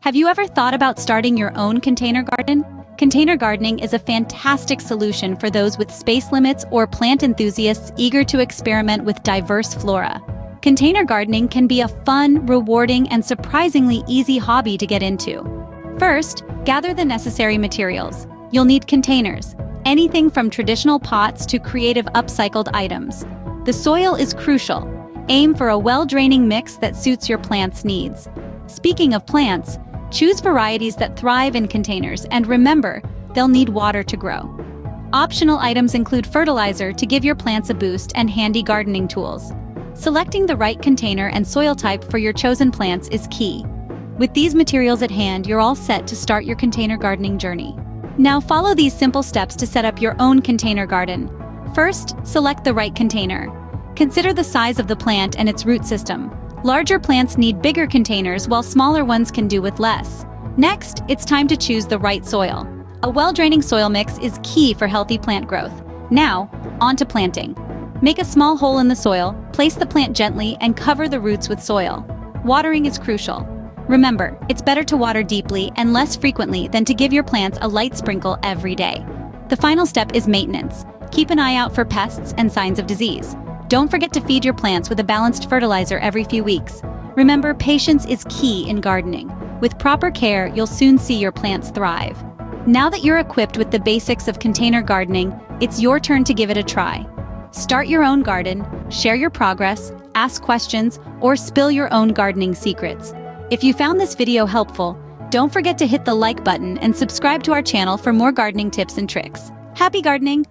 Have you ever thought about starting your own container garden? Container gardening is a fantastic solution for those with space limits or plant enthusiasts eager to experiment with diverse flora. Container gardening can be a fun, rewarding, and surprisingly easy hobby to get into. First, gather the necessary materials. You'll need containers, anything from traditional pots to creative upcycled items. The soil is crucial. Aim for a well-draining mix that suits your plant's needs. Speaking of plants, choose varieties that thrive in containers, and remember, they'll need water to grow. Optional items include fertilizer to give your plants a boost and handy gardening tools. Selecting the right container and soil type for your chosen plants is key. With these materials at hand, you're all set to start your container gardening journey. Now follow these simple steps to set up your own container garden. First, select the right container. Consider the size of the plant and its root system. Larger plants need bigger containers, while smaller ones can do with less. Next, it's time to choose the right soil. A well-draining soil mix is key for healthy plant growth. Now, on to planting. Make a small hole in the soil, place the plant gently, and cover the roots with soil. Watering is crucial. Remember, it's better to water deeply and less frequently than to give your plants a light sprinkle every day. The final step is maintenance. Keep an eye out for pests and signs of disease. Don't forget to feed your plants with a balanced fertilizer every few weeks. Remember, patience is key in gardening. With proper care, you'll soon see your plants thrive. Now that you're equipped with the basics of container gardening, it's your turn to give it a try. Start your own garden, share your progress, ask questions, or spill your own gardening secrets. If you found this video helpful, don't forget to hit the like button and subscribe to our channel for more gardening tips and tricks. Happy gardening!